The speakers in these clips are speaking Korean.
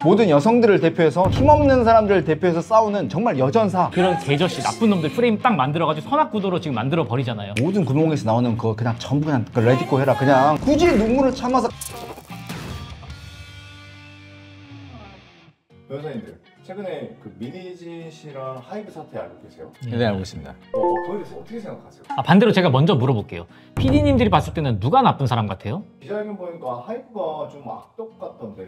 모든 여성들을 대표해서 힘없는 사람들을 대표해서 싸우는 정말 여전사. 그런 개저씨 나쁜 놈들 프레임 딱 만들어가지고 선악구도로 지금 만들어 버리잖아요. 모든 구멍에서 나오는 거 그냥 전부 그냥 레디고 해라. 그냥 굳이 눈물을 참아서. 변호사님들, 최근에 그 민희진 씨랑 하이브 사태 알고 계세요? 네, 알고 있습니다. 그거에 대해서 어떻게 생각하세요? 반대로 제가 먼저 물어볼게요. PD님들이 봤을 때는 누가 나쁜 사람 같아요? 기자회견 보니까 하이브가 좀 악덕 같던데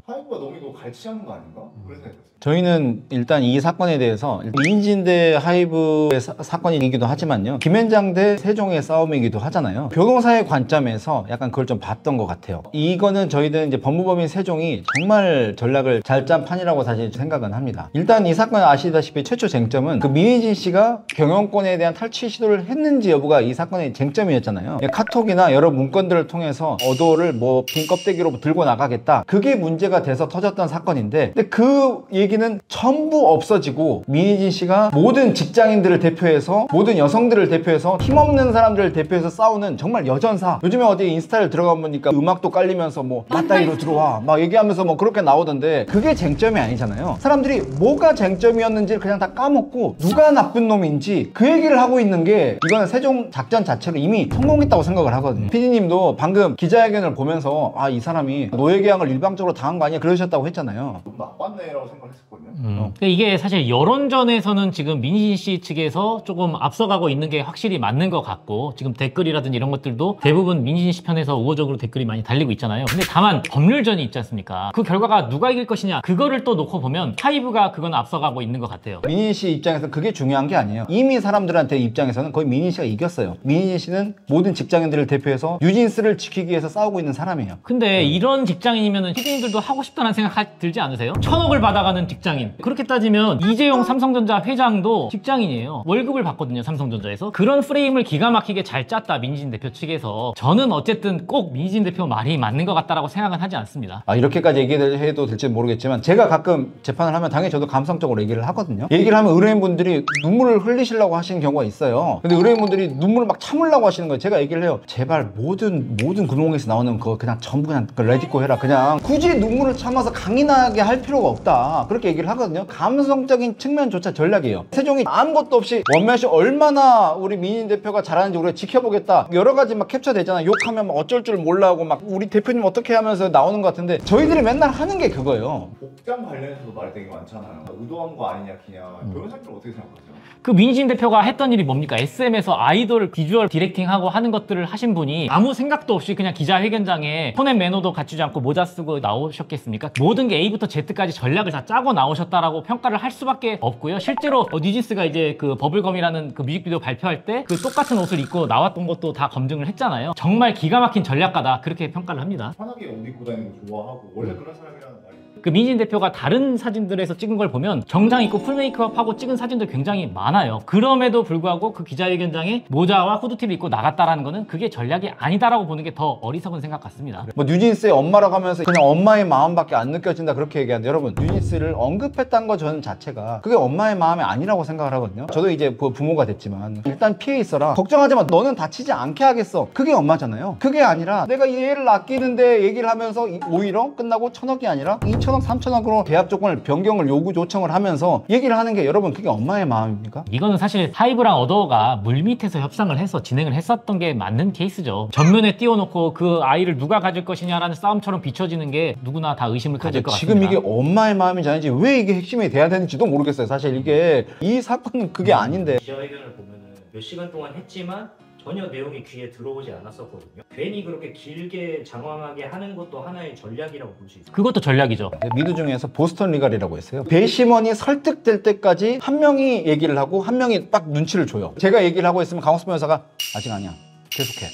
하이브가 너무 이거 갈취하는 거 아닌가? 그런 생각이 들었어요. 저희는 일단 이 사건에 대해서 민희진 대 하이브의 사건이기도 하지만요, 김앤장 대 세종의 싸움이기도 하잖아요. 변호사의 관점에서 약간 그걸 좀 봤던 것 같아요. 이거는 저희는 이제 법무법인 세종이 정말 전략을 잘 짠 판이라고 사실 생각은 합니다. 일단 이 사건 아시다시피 최초 쟁점은 그 민희진 씨가 경영권에 대한 탈취 시도를 했는지 여부가 이 사건의 쟁점이었잖아요. 카톡이나 여러 문건들을 통해서 어도를 뭐 빈 껍데기로 들고 나가겠다, 그게 문제가 돼서 터졌던 사건인데, 근데 그 얘기는 전부 없어지고 민희진 씨가 모든 직장인들을 대표해서, 모든 여성들을 대표해서, 힘없는 사람들을 대표해서 싸우는 정말 여전사. 요즘에 어디 인스타를 들어가 보니까 음악도 깔리면서 뭐 맞다이로 들어와 막 얘기하면서 뭐 그렇게 나오던데, 그게 쟁점이 아니잖아요. 사람들이 뭐가 쟁점이었는지 그냥 다 까먹고 누가 나쁜 놈인지 그 얘기를 하고 있는 게, 이거는 세종 작전 자체로 이미 성공했다고 생각을 하거든요. PD님도 방금 기자회견을 보면서 이 사람이 노예계약을 일방적으로 당한 거 아니야 그러셨다고 했잖아요. 너무 나빴네라고 생각했었거든요. 근데 이게 사실 여론전에서는 지금 민희진 씨 측에서 조금 앞서가고 있는 게 확실히 맞는 것 같고, 지금 댓글이라든지 이런 것들도 대부분 민희진 씨 편에서 우호적으로 댓글이 많이 달리고 있잖아요. 근데 다만 법률전이 있지 않습니까? 그 결과가 누가 이길 것이냐, 그거를 또 놓고 보면 하이브가 그건 앞서가고 있는 것 같아요. 민희진 씨 입장에서 그게 중요한 게 아니에요. 이미 사람들한테 입장에서는 거의 민희진 씨가 이겼어요. 민희진 씨는 모든 직장인들을 대표해서 뉴진스를 지키기 위해서 싸우고 있는 사람이에요. 근데 이런 직장인이면 PD님들도 하고 싶다는 생각 들지 않으세요? 1,000억을 받아가는 직장인. 그렇게 따지면 이재용 삼성전자 회장도 직장인이에요. 월급을 받거든요, 삼성전자에서. 그런 프레임을 기가 막히게 잘 짰다, 민희진 대표 측에서. 저는 어쨌든 꼭 민희진 대표 말이 맞는 것 같다라고 생각은 하지 않습니다. 이렇게까지 얘기해도 될지 모르겠지만, 제가 가끔 재판을 하면 당연히 저도 감성적으로 얘기를 하거든요. 얘기를 하면 의뢰인분들이 눈물을 흘리시려고 하시는 경우가 있어요. 근데 의뢰인분들이 눈물을 막 참으려고 하시는 거예요. 제가 얘기를 해요. 제발 모든 구멍에서 나오는 거 그냥 전부 그냥 레디고 해라. 그냥 굳이 눈물을 참아서 강인하게 할 필요가 없다, 그렇게 얘기를 하거든요. 감성적인 측면조차 전략이에요. 세종이 아무것도 없이 원맨쇼 얼마나 우리 민희진 대표가 잘하는지 우리가 지켜보겠다, 여러 가지 막 캡처되잖아. 욕하면 막 어쩔 줄 몰라 하고 막 우리 대표님 어떻게 하면서 나오는 것 같은데, 저희들이 맨날 하는 게 그거예요. 복장 관련해서도 말이 되게 많잖아요. 의도한 거 아니냐, 그냥. 변호사님들 어떻게 생각하세요? 그 민희진 대표가 했던 일이 뭡니까? SM에서 아이돌 비주얼 디렉팅하고 하는 것들을 하신 분이 아무 생각도 없이 그냥 기자회견장에 톤 앤 매너도 갖추지 않고 모자 쓰고 나오셨겠습니까? 모든 게 A부터 Z까지 전략을 다 짜고 나오셨다라고 평가를 할 수밖에 없고요. 실제로 뉴진스가 이제 그 버블검이라는 그 뮤직비디오 발표할 때 그 똑같은 옷을 입고 나왔던 것도 다 검증을 했잖아요. 정말 기가 막힌 전략가다, 그렇게 평가를 합니다. 편하게 옷 입고 다니는 거 좋아하고 원래 그런 사람이라는 말이. 그 민희진 대표가 다른 사진들에서 찍은 걸 보면 정장 입고 풀 메이크업하고 찍은 사진들 굉장히 많아요. 그럼에도 불구하고 그 기자회견장에 모자와 후드티를 입고 나갔다라는 거는 그게 전략이 아니다라고 보는 게 더 어리석은 생각 같습니다. 뭐 뉴진스의 엄마라고 하면서 그냥 엄마의 마음밖에 안 느껴진다 그렇게 얘기하는데, 여러분, 뉴진스를 언급했다는 거 저는 자체가 그게 엄마의 마음이 아니라고 생각을 하거든요. 저도 이제 부모가 됐지만 일단 피해 있어라, 걱정하지 마, 너는 다치지 않게 하겠어, 그게 엄마잖아요. 그게 아니라 내가 얘를 아끼는데 얘기를 하면서 오히려 끝나고 1,000억이 아니라 2,000억 3,000억으로 계약 조건을 변경을 요청을 하면서 얘기를 하는 게, 여러분, 그게 엄마의 마음입니까? 이거는 사실 하이브랑 어더가 물밑에서 협상을 해서 진행을 했었던 게 맞는 케이스죠. 전면에 띄워놓고 그 아이를 누가 가질 것이냐라는 싸움처럼 비춰지는 게 누구나 다 의심을 가질 것 같습니다. 지금 이게 엄마의 마음인지 아닌지, 왜 이게 핵심이 돼야 되는지도 모르겠어요. 사실 이게 이 사건은 그게 아닌데. 기자회견을 보면은 몇 시간 동안 했지만 전혀 내용이 귀에 들어오지 않았었거든요. 괜히 그렇게 길게 장황하게 하는 것도 하나의 전략이라고 볼 수 있어요. 그것도 전략이죠. 미드 중에서 보스턴 리갈이라고 했어요. 배심원이 설득될 때까지 한 명이 얘기를 하고 한 명이 딱 눈치를 줘요. 제가 얘기를 하고 있으면 강호수 변호사가 아직 아니야, 계속해.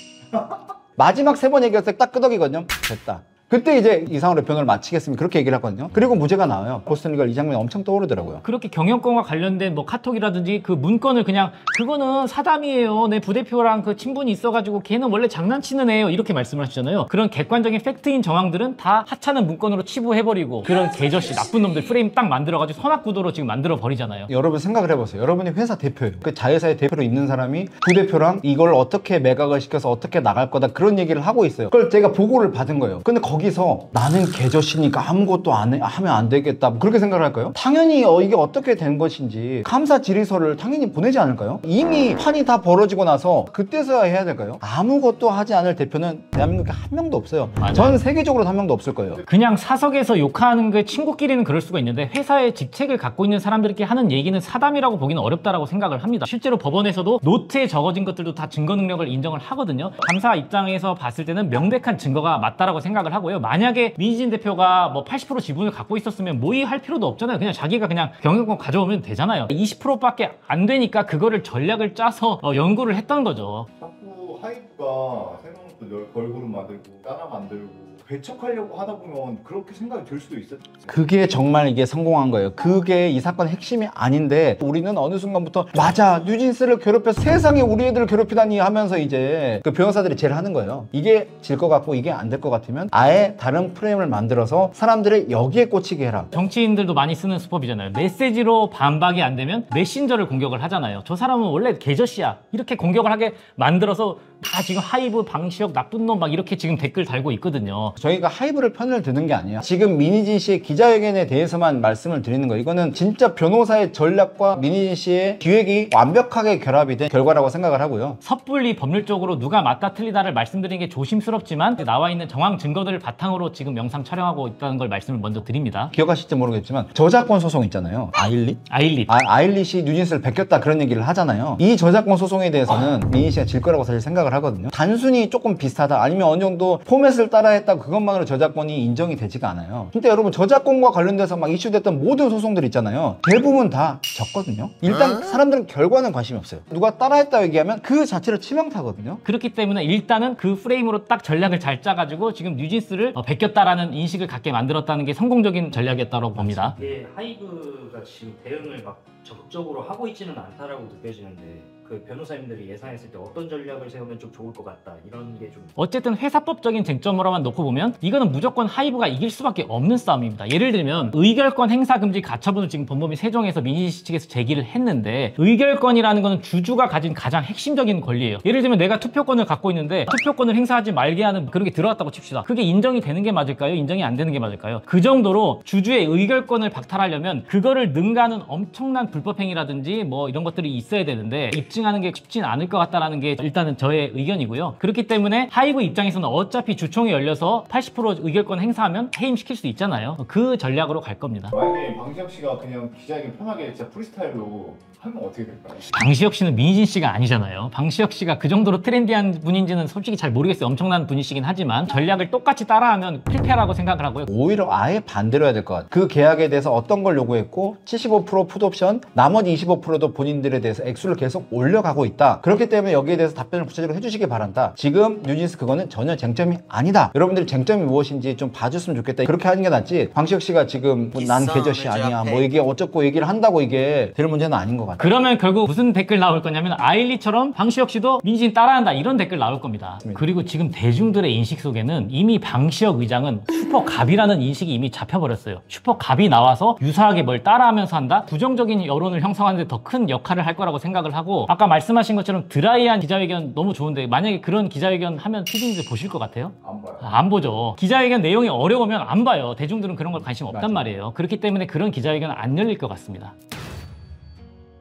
마지막 3번 얘기했을 때 딱 끄덕이거든요. 됐다. 그때 이제 이상으로 변호를 마치겠습니다, 그렇게 얘기를 하거든요. 그리고 무죄가 나와요. 보스턴 리갈 이 장면이 엄청 떠오르더라고요. 그렇게 경영권과 관련된 뭐 카톡이라든지 그 문건을 그냥 그거는 사담이에요, 내 부대표랑 그 친분이 있어가지고 걔는 원래 장난치는 애예요, 이렇게 말씀을 하시잖아요. 그런 객관적인 팩트인 정황들은 다 하찮은 문건으로 치부해버리고, 그런 개저씨 나쁜 놈들 프레임 딱 만들어가지고 선악구도로 지금 만들어 버리잖아요. 여러분 생각을 해보세요. 여러분이 회사 대표예요. 그 자회사의 대표로 있는 사람이 부대표랑 이걸 어떻게 매각을 시켜서 어떻게 나갈 거다, 그런 얘기를 하고 있어요. 그걸 제가 보고를 받은 거예요. 근데 거기서 나는 계저씨니까 아무것도 하면 안 되겠다 뭐 그렇게 생각을 할까요? 당연히 이게 어떻게 된 것인지 감사 질의서를 당연히 보내지 않을까요? 이미 판이 다 벌어지고 나서 그때서야 해야 될까요? 아무것도 하지 않을 대표는 대한민국에 한 명도 없어요. 맞아요. 전 세계적으로 한 명도 없을 거예요. 그냥 사석에서 욕하는 게 친구끼리는 그럴 수가 있는데 회사의 직책을 갖고 있는 사람들끼리 하는 얘기는 사담이라고 보기는 어렵다라고 생각을 합니다. 실제로 법원에서도 노트에 적어진 것들도 다 증거 능력을 인정을 하거든요. 감사 입장에서 봤을 때는 명백한 증거가 맞다라고 생각을 하고요. 만약에 민희진 대표가 뭐 80% 지분을 갖고 있었으면 모의할 필요도 없잖아요. 그냥 자기가 그냥 경영권 가져오면 되잖아요. 20%밖에 안 되니까 그거를 전략을 짜서 연구를 했던 거죠. 자꾸 하이브가 새로운 또 걸그룹 만들고 따라 만들고 배척하려고 하다 보면 그렇게 생각이 들 수도 있어요. 그게 정말 이게 성공한 거예요. 그게 이 사건의 핵심이 아닌데 우리는 어느 순간부터 맞아 뉴진스를 괴롭혀서 세상에 우리 애들을 괴롭히다니 하면서 이제 그 변호사들이 제일 하는 거예요. 이게 질 것 같고 이게 안 될 것 같으면 아예 다른 프레임을 만들어서 사람들을 여기에 꽂히게 해라. 정치인들도 많이 쓰는 수법이잖아요. 메시지로 반박이 안 되면 메신저를 공격을 하잖아요. 저 사람은 원래 계저씨야 이렇게 공격을 하게 만들어서 다 지금 하이브 방시혁 나쁜 놈 막 이렇게 지금 댓글 달고 있거든요. 저희가 하이브를 편을 드는 게 아니에요. 지금 민희진 씨의 기자회견에 대해서만 말씀을 드리는 거예요. 이거는 진짜 변호사의 전략과 민희진 씨의 기획이 완벽하게 결합이 된 결과라고 생각을 하고요. 섣불리 법률적으로 누가 맞다 틀리다를 말씀드리는 게 조심스럽지만 나와 있는 정황 증거들을 바탕으로 지금 영상 촬영하고 있다는 걸 말씀을 먼저 드립니다. 기억하실지 모르겠지만 저작권 소송 있잖아요. 아일릿? 아일릿. 아일릿이 뉴진스를 베꼈다 그런 얘기를 하잖아요. 이 저작권 소송에 대해서는 민희 씨가 질 거라고 사실 생각을 하거든요. 단순히 조금 비슷하다 아니면 어느 정도 포맷을 따라했다 그것만으로 저작권이 인정이 되지가 않아요. 근데 여러분 저작권과 관련돼서 막 이슈됐던 모든 소송들 있잖아요. 대부분 다 졌거든요. 일단 사람들은 결과는 관심이 없어요. 누가 따라했다 얘기하면 그 자체를 치명타거든요. 그렇기 때문에 일단은 그 프레임으로 딱 전략을 잘 짜가지고 지금 뉴진스를 베꼈다라는 인식을 갖게 만들었다는 게 성공적인 전략이었다고 봅니다. 이게 하이브가 지금 대응을 막 적극적으로 하고 있지는 않다라고 느껴지는데 그 변호사님들이 예상했을 때 어떤 전략을 세우면 좀 좋을 것 같다 이런 게 좀 어쨌든 회사법적인 쟁점으로만 놓고 보면 이거는 무조건 하이브가 이길 수밖에 없는 싸움입니다. 예를 들면 의결권 행사 금지 가처분을 지금 법무부 세종에서 민희진 씨 측에서 제기를 했는데 의결권이라는 거는 주주가 가진 가장 핵심적인 권리예요. 예를 들면 내가 투표권을 갖고 있는데 투표권을 행사하지 말게 하는 그런 게 들어갔다고 칩시다. 그게 인정이 되는 게 맞을까요? 인정이 안 되는 게 맞을까요? 그 정도로 주주의 의결권을 박탈하려면 그거를 능가하는 엄청난 불법행위라든지 뭐 이런 것들이 있어야 되는데 입증하는 게 쉽진 않을 것 같다라는 게 일단은 저의 의견이고요. 그렇기 때문에 하이브 입장에서는 어차피 주총이 열려서 80% 의결권 행사하면 해임시킬 수 있잖아요. 그 전략으로 갈 겁니다. 만약에 방시혁 씨가 그냥 기자회견 편하게 진짜 프리스타일로 하면 어떻게 될까요? 방시혁 씨는 민희진 씨가 아니잖아요. 방시혁 씨가 그 정도로 트렌디한 분인지는 솔직히 잘 모르겠어요. 엄청난 분이시긴 하지만 전략을 똑같이 따라하면 필패라고 생각을 하고요. 오히려 아예 반대로 해야 될 것 같아요. 그 계약에 대해서 어떤 걸 요구했고 75% 풋옵션 나머지 25%도 본인들에 대해서 액수를 계속 올려가고 있다. 그렇기 때문에 여기에 대해서 답변을 구체적으로 해주시기 바란다. 지금 뉴진스 그거는 전혀 쟁점이 아니다. 여러분들이 쟁점이 무엇인지 좀 봐줬으면 좋겠다. 그렇게 하는 게 낫지. 방시혁 씨가 지금 뭐난 계저씨 아니야 뭐 이게 어쩌고 얘기를 한다고 이게 될 문제는 아닌 것 같아요. 그러면 결국 무슨 댓글 나올 거냐면 아일리처럼 방시혁 씨도 민희진 따라한다 이런 댓글 나올 겁니다. 그리고 지금 대중들의 인식 속에는 이미 방시혁 의장은 슈퍼갑이라는 인식이 이미 잡혀버렸어요. 슈퍼갑이 나와서 유사하게 뭘 따라하면서 한다? 부정적인 여론을 형성하는 데 더 큰 역할을 할 거라고 생각을 하고 아까 말씀하신 것처럼 드라이한 기자회견 너무 좋은데 만약에 그런 기자회견 하면 PD님들 보실 것 같아요? 안 봐요. 안 보죠. 기자회견 내용이 어려우면 안 봐요. 대중들은 그런 걸 관심 없단 말이에요. 그렇기 때문에 그런 기자회견은 안 열릴 것 같습니다.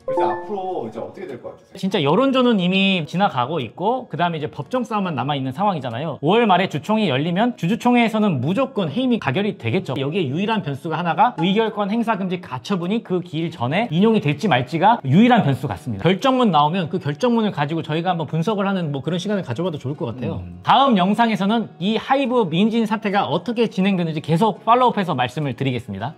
그래서 앞으로 이제 어떻게 될 것 같으세요? 진짜 여론조는 이미 지나가고 있고 그 다음에 이제 법정 싸움만 남아있는 상황이잖아요. 5월 말에 주총이 열리면 주주총회에서는 무조건 해임이 가결이 되겠죠. 여기에 유일한 변수가 하나가 의결권 행사금지 가처분이 그 기일 전에 인용이 될지 말지가 유일한 변수 같습니다. 결정문 나오면 그 결정문을 가지고 저희가 한번 분석을 하는 뭐 그런 시간을 가져봐도 좋을 것 같아요. 다음 영상에서는 이 하이브 민진 사태가 어떻게 진행되는지 계속 팔로우업해서 말씀을 드리겠습니다.